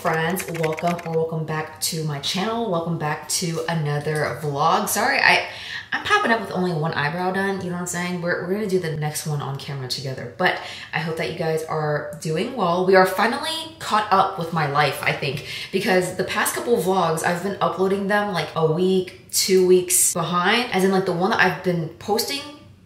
friends, welcome back to my channel. Welcome back to another vlog. Sorry, I'm popping up with only one eyebrow done, you know what I'm saying? We're gonna do the next one on camera together, but I hope that you guys are doing well. We are finally caught up with my life, I think, because the past couple of vlogs, I've been uploading them like a week, 2 weeks behind, as in like the one that I've been posting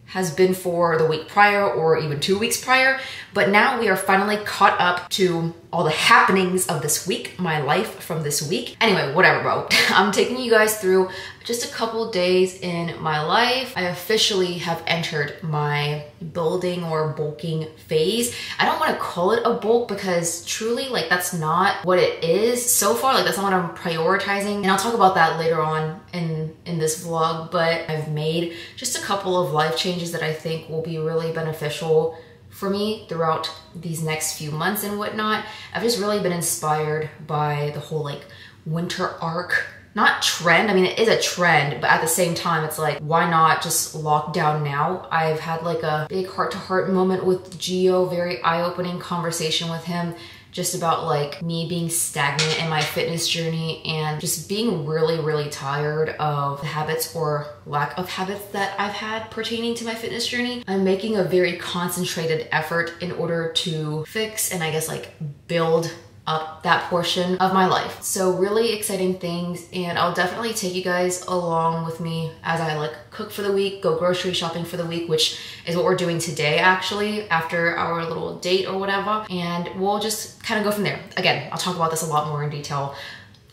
has been for the week prior or even 2 weeks prior, but now we are finally caught up to all the happenings of this week, my life from this week. Anyway, whatever, bro. I'm taking you guys through just a couple days in my life. I officially have entered my building or bulking phase. I don't want to call it a bulk because truly, like, that's not what it is so far. Like, that's not what I'm prioritizing. And I'll talk about that later on in this vlog, but I've made just a couple of life changes that I think will be really beneficial for me throughout these next few months and whatnot. I've just really been inspired by the whole like winter arc, not trend. I mean, it is a trend, but at the same time, it's like, why not just lock down now? I've had like a big heart-to-heart moment with Gio, very eye-opening conversation with him, just about like me being stagnant in my fitness journey and just being really, really tired of the habits or lack of habits that I've had pertaining to my fitness journey. I'm making a very concentrated effort in order to fix and I guess like build up that portion of my life. So really exciting things, and I'll definitely take you guys along with me as I like cook for the week, go grocery shopping for the week, which is what we're doing today actually after our little date or whatever, and we'll just kind of go from there. Again, I'll talk about this a lot more in detail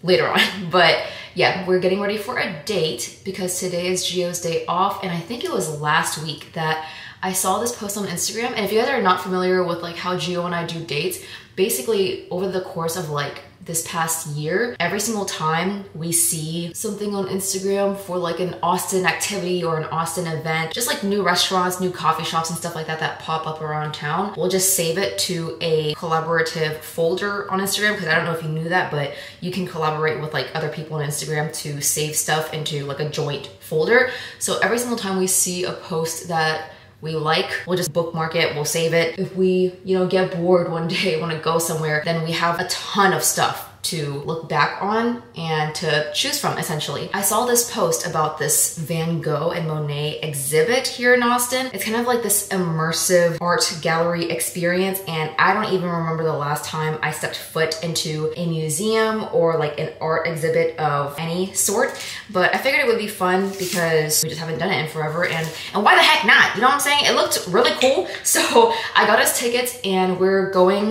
later on, but yeah, we're getting ready for a date because today is Gio's day off, and I think it was last week that I saw this post on Instagram. And if you guys are not familiar with like how Gio and I do dates, basically over the course of like this past year, every single time we see something on Instagram for like an Austin activity or an Austin event, just like new restaurants, new coffee shops and stuff like that that pop up around town, we'll just save it to a collaborative folder on Instagram, because I don't know if you knew that, but you can collaborate with like other people on Instagram to save stuff into like a joint folder. So every single time we see a post that we like, we'll just bookmark it, we'll save it. If we, you know, get bored one day, want to go somewhere, then we have a ton of stuff to look back on and to choose from, essentially. I saw this post about this Van Gogh and Monet exhibit here in Austin. It's kind of like this immersive art gallery experience, and I don't even remember the last time I stepped foot into a museum or like an art exhibit of any sort, but I figured it would be fun because we just haven't done it in forever, and why the heck not? You know what I'm saying? It looked really cool, so I got us tickets and we're going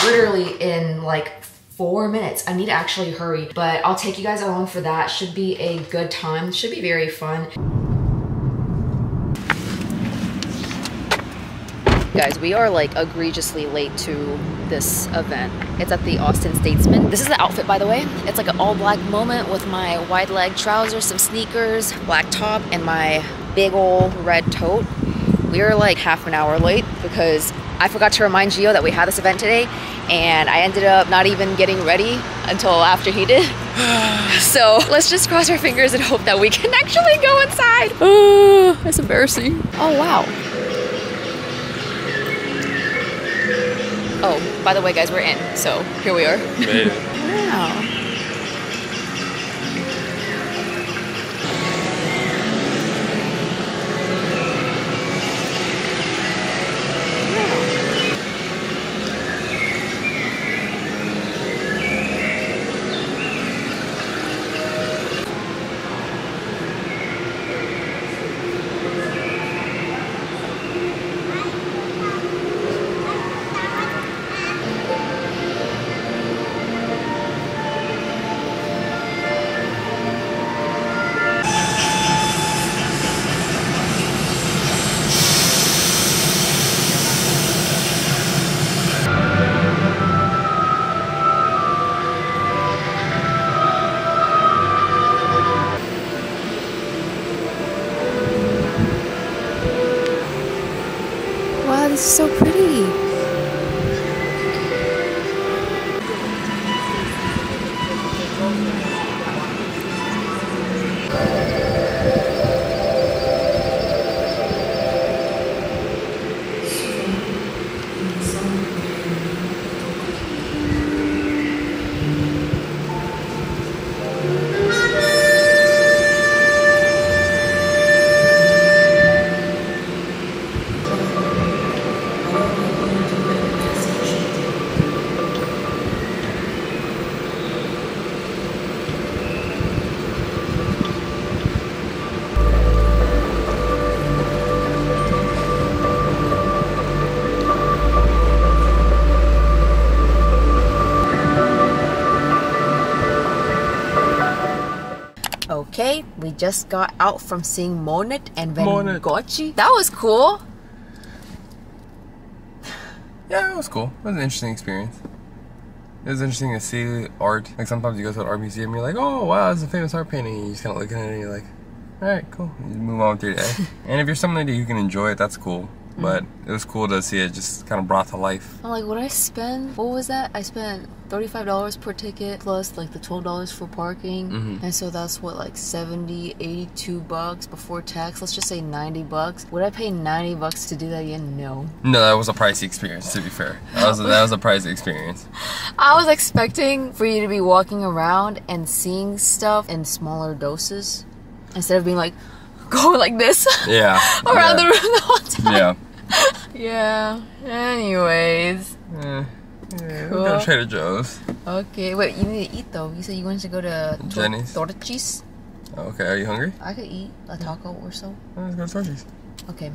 literally in like 4 minutes. I need to actually hurry, but I'll take you guys along for that. Should be a good time. Should be very fun. Guys, we are like egregiously late to this event. It's at the Austin Statesman. This is the outfit, by the way. It's like an all black moment with my wide leg trousers, some sneakers, black top, and my big old red tote. We are like half an hour late because I forgot to remind Gio that we had this event today, and I ended up not even getting ready until after he did. So let's just cross our fingers and hope that we can actually go inside. Oh, that's embarrassing. Oh, wow. Oh, by the way, guys, we're in, so here we are. Made it. Wow. This is so pretty. We just got out from seeing Monet and Van Gogh. That was cool. Yeah, it was cool. It was an interesting experience. It was interesting to see art. Like sometimes you go to an art museum and you're like, oh wow, it's a famous art painting. And you just kind of look at it and you're like, alright, cool. You move on with your day. And if you're somebody who can enjoy it, that's cool. But it was cool to see it just kind of brought to life. I'm like, what did I spend? What was that? I spent $35 per ticket plus like the $12 for parking. And so that's what, like 70, 82 bucks before tax. Let's just say 90 bucks. Would I pay 90 bucks to do that again? No. No, that was a pricey experience, to be fair. That was a pricey experience. I was expecting for you to be walking around and seeing stuff in smaller doses instead of being like, going like this. Yeah. around the room the whole time. Yeah. Yeah. Anyways. Cool. We'll go to Trader Joe's. Okay. Wait, you need to eat though. You said you wanted to go to Jenny's. Torchi's. Okay, are you hungry? I could eat a taco or so. Let's go to Torchi's. Okay.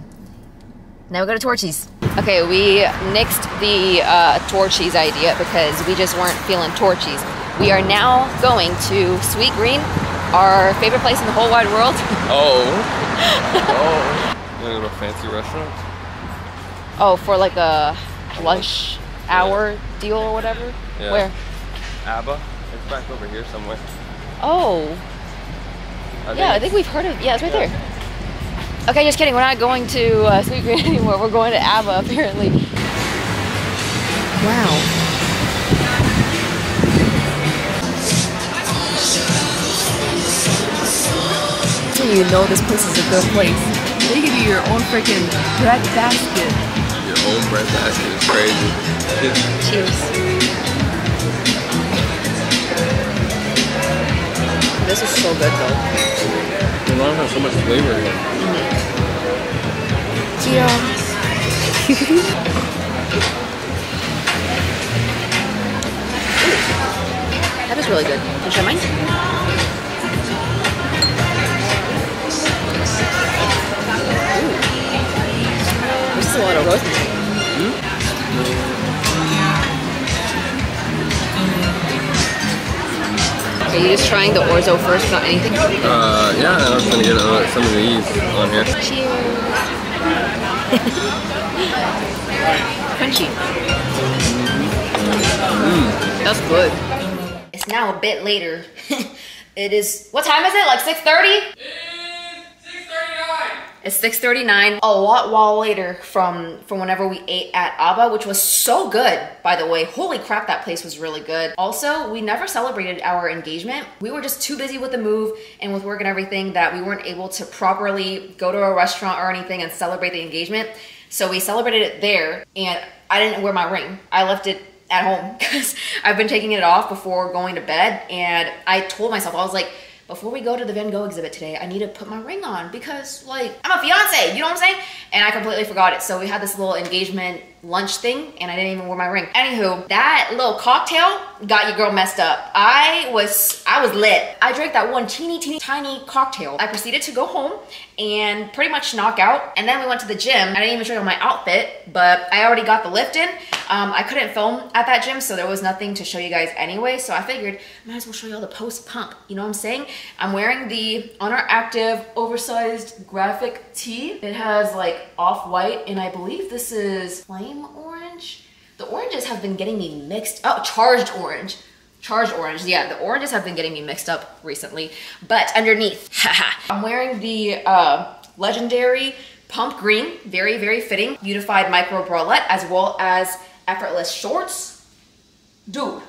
Now we go to Torchi's. Okay, we nixed the Torchi's idea because we just weren't feeling Torchi's. We are now going to Sweet Green, our favorite place in the whole wide world. Oh. You wanna go to a fancy restaurant? Oh, for like a lunch hour deal or whatever? Yeah. Where? Abba. It's back over here somewhere. Oh. I think we've heard of it. Yeah, it's right there. Okay, just kidding. We're not going to Sweet Green anymore. We're going to Abba, apparently. Wow. You know this place is a good place. They give you your own freaking bread basket. Your own bread basket is crazy. Cheers. This is so good though. The lime has so much flavor in it. Gio. That is really good. Can you try mine? This is a lot of rosemary. Are you just trying the orzo first, not anything? Yeah, and I was gonna get some of these on here. Cheers. Crunchy. That's good. It's now a bit later. It is, what time is it? Like 6:30? It's 6:39, a while later from whenever we ate at Abba, which was so good, by the way. Holy crap, that place was really good. Also, we never celebrated our engagement. We were just too busy with the move and with work and everything that we weren't able to properly go to a restaurant or anything and celebrate the engagement. So we celebrated it there, and I didn't wear my ring. I left it at home because I've been taking it off before going to bed, and I told myself, I was like, before we go to the Van Gogh exhibit today, I need to put my ring on because, like, I'm a fiance, you know what I'm saying? And I completely forgot it. So we had this little engagement lunch thing and I didn't even wear my ring. Anywho, that little cocktail got your girl messed up. I was lit. I drank that one teeny tiny cocktail. I proceeded to go home and pretty much knock out. And then we went to the gym. I didn't even show you my outfit, but I already got the lift in. I couldn't film at that gym, so there was nothing to show you guys anyway. So I figured, I might as well show you all the post pump. You know what I'm saying? I'm wearing the Honor Active oversized graphic tee. It has like off-white, and I believe this is flame orange. The oranges have been getting me mixed up. Charged orange. Yeah, the oranges have been getting me mixed up recently. But underneath, I'm wearing the legendary pump green, very fitting, beautified micro bralette, as well as effortless shorts. Dude,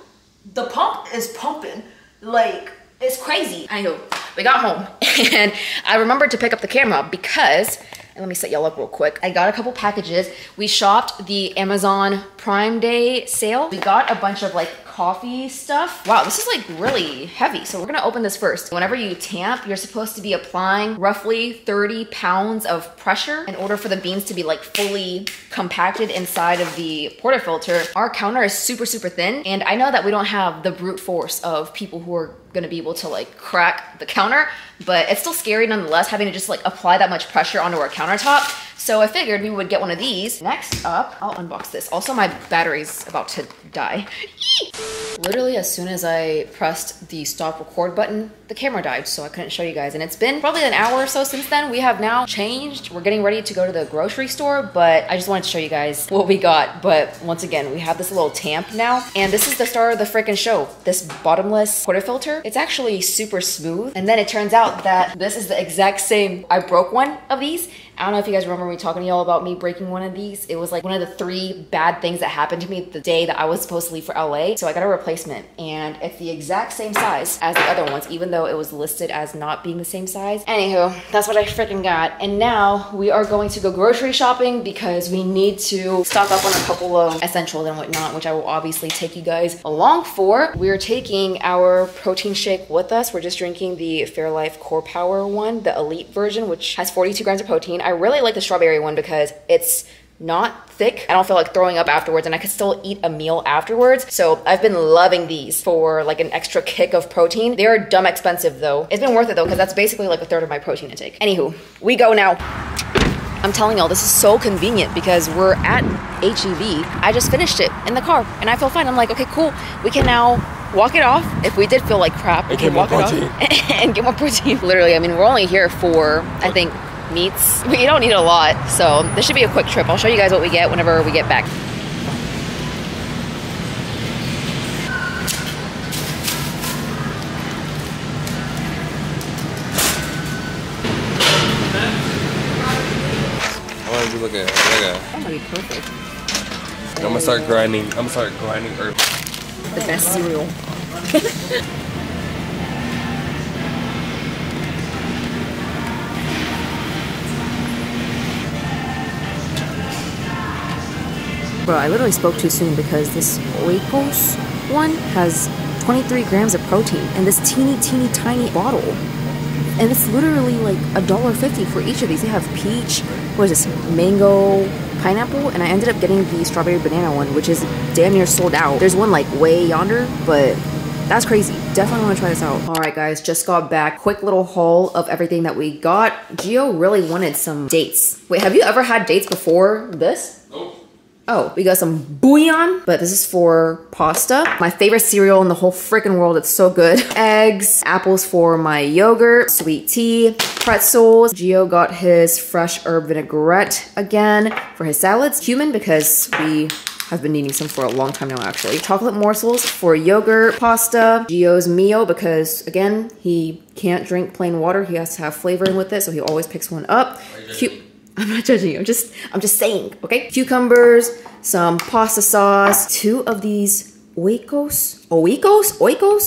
the pump is pumping. Like, it's crazy. I know. We got home and I remembered to pick up the camera because, and let me set y'all up real quick. I got a couple packages. We shopped the Amazon Prime Day sale. We got a bunch of like coffee stuff. Wow, this is like really heavy. So we're gonna open this first. Whenever you tamp, you're supposed to be applying roughly 30 pounds of pressure in order for the beans to be like fully compacted inside of the portafilter. Our counter is super thin, and I know that we don't have the brute force of people who are gonna be able to like crack the counter, but it's still scary nonetheless having to just like apply that much pressure onto our countertop. So I figured we would get one of these. Next up, I'll unbox this. Also, my battery's about to die. Literally, as soon as I pressed the stop record button, the camera died, so I couldn't show you guys. And it's been probably an hour or so since then. We have now changed. We're getting ready to go to the grocery store, but I just wanted to show you guys what we got. But once again, we have this little tamp now, and this is the star of the freaking show. This bottomless portafilter. It's actually super smooth. And then it turns out that this is the exact same. I broke one of these. I don't know if you guys remember me talking to y'all about me breaking one of these. It was like one of the 3 bad things that happened to me the day that I was supposed to leave for LA. So I got a replacement, and it's the exact same size as the other ones, even though it was listed as not being the same size. Anywho, that's what I freaking got. And now we are going to go grocery shopping because we need to stock up on a couple of essentials and whatnot, which I will obviously take you guys along for. We're taking our protein shake with us. We're just drinking the Fairlife Core Power one, the Elite version, which has 42 grams of protein. I really like the strawberry one because it's not thick. I don't feel like throwing up afterwards, and I could still eat a meal afterwards. So I've been loving these for like an extra kick of protein. They are dumb expensive though. It's been worth it though, because that's basically like a third of my protein intake. Anywho, we go now. I'm telling y'all, this is so convenient because we're at HEB. I just finished it in the car and I feel fine. I'm like, okay, cool. We can now walk it off. If we did feel like crap, we can walk it off and get more protein. Literally, I mean, we're only here for, I think, meats. We don't need a lot, so this should be a quick trip. I'll show you guys what we get whenever we get back. I want to look at That might be perfect. I'm gonna start grinding. Herbs. The best cereal. Bro, I literally spoke too soon because this Oikos one has 23 grams of protein in this teeny tiny bottle. And it's literally like $1.50 for each of these. They have peach, what is this, mango, pineapple, and I ended up getting the strawberry banana one, which is damn near sold out. There's one like way yonder, but that's crazy. Definitely want to try this out. All right, guys, just got back. Quick little haul of everything that we got. Gio really wanted some dates. Wait, have you ever had dates before this? Nope. Oh, we got some bouillon, but this is for pasta. My favorite cereal in the whole freaking world. It's so good. Eggs, apples for my yogurt, sweet tea, pretzels. Gio got his fresh herb vinaigrette again for his salads. Cumin, because we have been needing some for a long time now, actually. Chocolate morsels for yogurt, pasta. Gio's Mio, because again, he can't drink plain water. He has to have flavoring with it, so he always picks one up. I'm not judging you, I'm just saying, okay? Cucumbers, some pasta sauce, 2 of these Oikos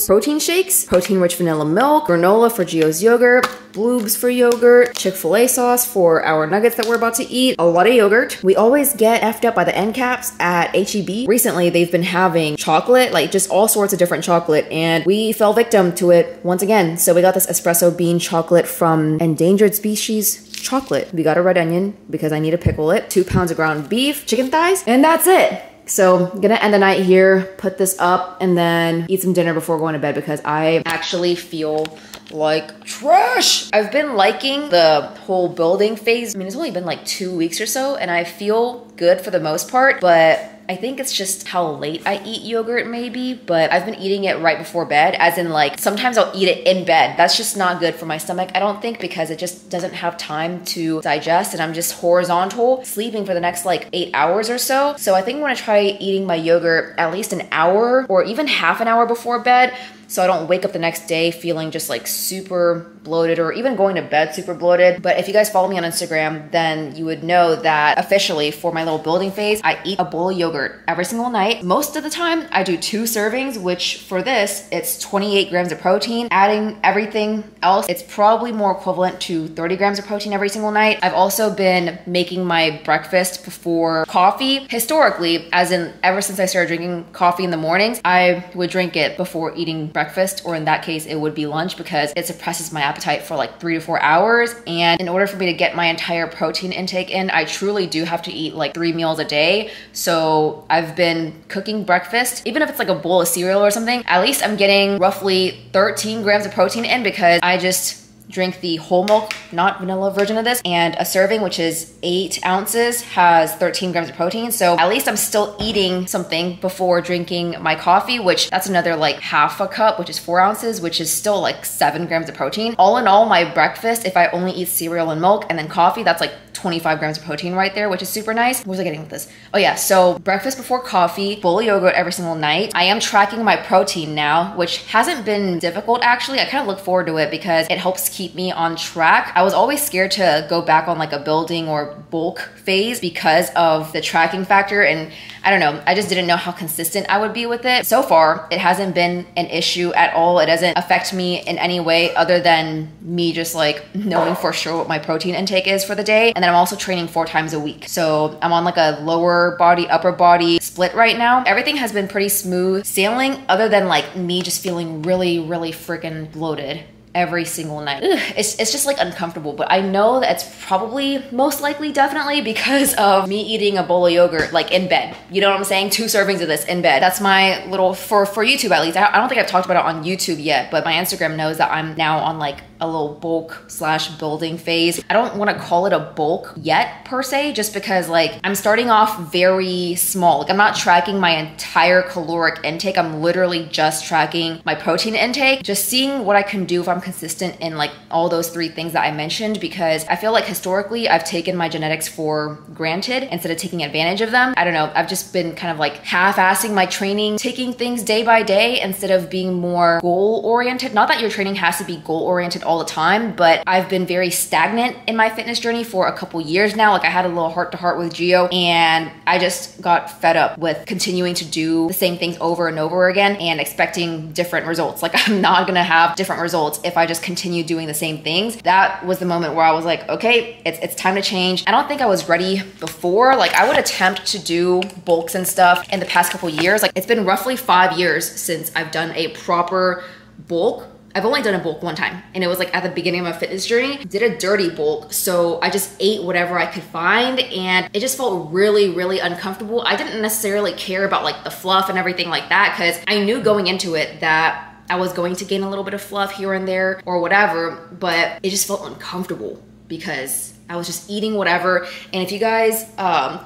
protein shakes, protein-rich vanilla milk, granola for Gio's yogurt, bloobs for yogurt, Chick-fil-A sauce for our nuggets that we're about to eat, a lot of yogurt. We always get effed up by the end caps at HEB. Recently, they've been having chocolate, like just all sorts of different chocolate, and we fell victim to it once again. So we got this espresso bean chocolate from Endangered Species Chocolate. We got a red onion because I need to pickle it, 2 pounds of ground beef, chicken thighs, and that's it. So I'm gonna end the night here, put this up, and then eat some dinner before going to bed because I actually feel like trash. I've been liking the whole building phase. I mean, it's only been like 2 weeks or so, and I feel good for the most part, but I think it's just how late I eat yogurt maybe, but I've been eating it right before bed, as in like sometimes I'll eat it in bed. That's just not good for my stomach, I don't think, because it just doesn't have time to digest, and I'm just horizontal sleeping for the next like 8 hours or so. So I think I'm gonna try eating my yogurt at least an hour or even half an hour before bed, so I don't wake up the next day feeling just like super bloated or even going to bed super bloated. But if you guys follow me on Instagram, then you would know that officially for my little building phase, I eat a bowl of yogurt every single night. Most of the time I do 2 servings, which for this, it's 28 grams of protein. Adding everything else, it's probably more equivalent to 30 grams of protein every single night. I've also been making my breakfast before coffee. Historically, as in ever since I started drinking coffee in the mornings, I would drink it before eating breakfast, or in that case, it would be lunch, because it suppresses my appetite for like 3 to 4 hours. And in order for me to get my entire protein intake in, I truly do have to eat like 3 meals a day. So I've been cooking breakfast, even if it's like a bowl of cereal or something, at least I'm getting roughly 13 grams of protein in, because I just drink the whole milk, not vanilla version of this, and a serving, which is 8 ounces, has 13 grams of protein. So at least I'm still eating something before drinking my coffee, which that's another like half a cup, which is 4 ounces, which is still like 7 grams of protein. All in all, my breakfast, if I only eat cereal and milk and then coffee, that's like 25 grams of protein right there, which is super nice. What was I getting with this? Oh yeah, so breakfast before coffee, bowl of yogurt every single night. I am tracking my protein now, which hasn't been difficult actually. I kind of look forward to it because it helps keep me on track. I was always scared to go back on like a building or bulk phase because of the tracking factor, and I don't know, I just didn't know how consistent I would be with it. So far, it hasn't been an issue at all. It doesn't affect me in any way other than me just like knowing for sure what my protein intake is for the day. And then I'm also training 4 times a week. So I'm on like a lower body, upper body split right now. Everything has been pretty smooth sailing other than like me just feeling really, really freaking bloated every single night. Ugh, it's just like uncomfortable, but I know that it's probably most likely definitely because of me eating a bowl of yogurt like in bed. You know what I'm saying? 2 servings of this in bed. That's my little, for YouTube at least. I don't think I've talked about it on YouTube yet, but my Instagram knows that I'm now on like a little bulk / building phase. I don't want to call it a bulk yet per se, just because like I'm starting off very small. Like I'm not tracking my entire caloric intake. I'm literally just tracking my protein intake, just seeing what I can do if I'm consistent in like all those 3 things that I mentioned, because I feel like historically I've taken my genetics for granted instead of taking advantage of them. I don't know, I've just been kind of like half-assing my training, taking things day by day instead of being more goal-oriented. Not that your training has to be goal-oriented all the time, but I've been very stagnant in my fitness journey for a couple years now. Like I had a little heart-to-heart with Gio, and I just got fed up with continuing to do the same things over and over again and expecting different results. Like I'm not gonna have different results if I just continue doing the same things. That was the moment where I was like, okay, it's time to change. I don't think I was ready before. Like I would attempt to do bulks and stuff in the past couple years. Like it's been roughly 5 years since I've done a proper bulk. I've only done a bulk one time, and it was like at the beginning of my fitness journey. Did a dirty bulk, so I just ate whatever I could find, and it just felt really, really uncomfortable. I didn't necessarily care about like the fluff and everything like that, because I knew going into it that I was going to gain a little bit of fluff here and there or whatever, but it just felt uncomfortable because I was just eating whatever. And if you guys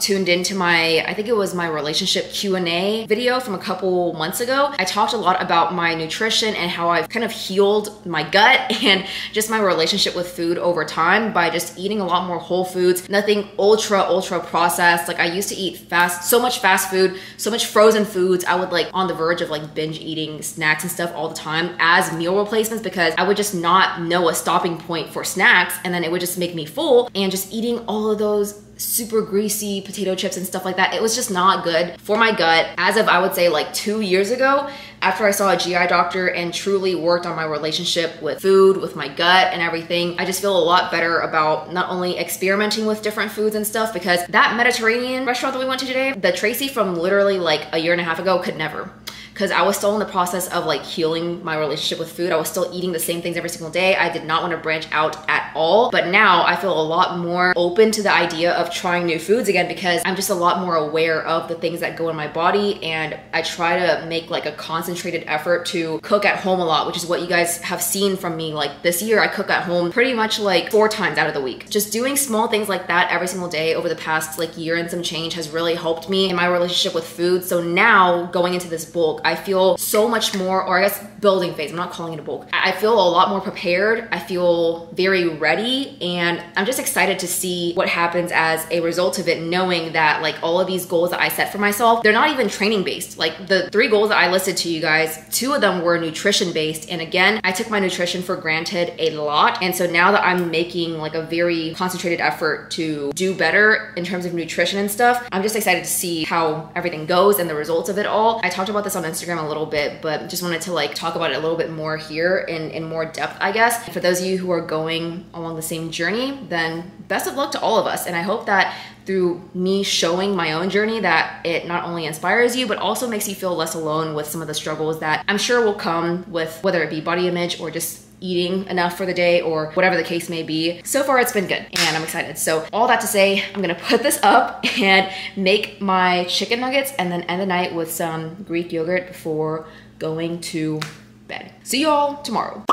tuned into my, I think it was my relationship Q&A video from a couple months ago, I talked a lot about my nutrition and how I've kind of healed my gut and just my relationship with food over time by just eating a lot more whole foods, nothing ultra processed. Like I used to eat so much fast food, so much frozen foods. I would like on the verge of like binge eating snacks and stuff all the time as meal replacements, because I would just not know a stopping point for snacks, and then it would just make me full. And just eating all of those super greasy potato chips and stuff like that, it was just not good for my gut. As of, I would say like 2 years ago, after I saw a GI doctor and truly worked on my relationship with food, with my gut and everything, I just feel a lot better about not only experimenting with different foods and stuff, because that Mediterranean restaurant that we went to today, the Tracy from literally like a year and a half ago could never. Because I was still in the process of like healing my relationship with food. I was still eating the same things every single day. I did not want to branch out at all. But now I feel a lot more open to the idea of trying new foods again, because I'm just a lot more aware of the things that go in my body. And I try to make like a concentrated effort to cook at home a lot, which is what you guys have seen from me. Like this year, I cook at home pretty much like 4 times out of the week. Just doing small things like that every single day over the past like year and some change has really helped me in my relationship with food. So now going into this bulk, I feel so much more, or I guess building phase, I'm not calling it a bulk. I feel a lot more prepared. I feel very ready, and I'm just excited to see what happens as a result of it, knowing that like all of these goals that I set for myself, they're not even training based. Like the 3 goals that I listed to you guys, 2 of them were nutrition based. And again, I took my nutrition for granted a lot. And so now that I'm making like a very concentrated effort to do better in terms of nutrition and stuff, I'm just excited to see how everything goes and the results of it all. I talked about this on Instagram a little bit, but just wanted to like talk about it a little bit more here in more depth, I guess. For those of you who are going along the same journey, then best of luck to all of us. And I hope that through me showing my own journey, that it not only inspires you, but also makes you feel less alone with some of the struggles that I'm sure will come with, whether it be body image or just eating enough for the day or whatever the case may be. So far it's been good and I'm excited. So all that to say, I'm gonna put this up and make my chicken nuggets and then end the night with some Greek yogurt before going to bed. See you all tomorrow.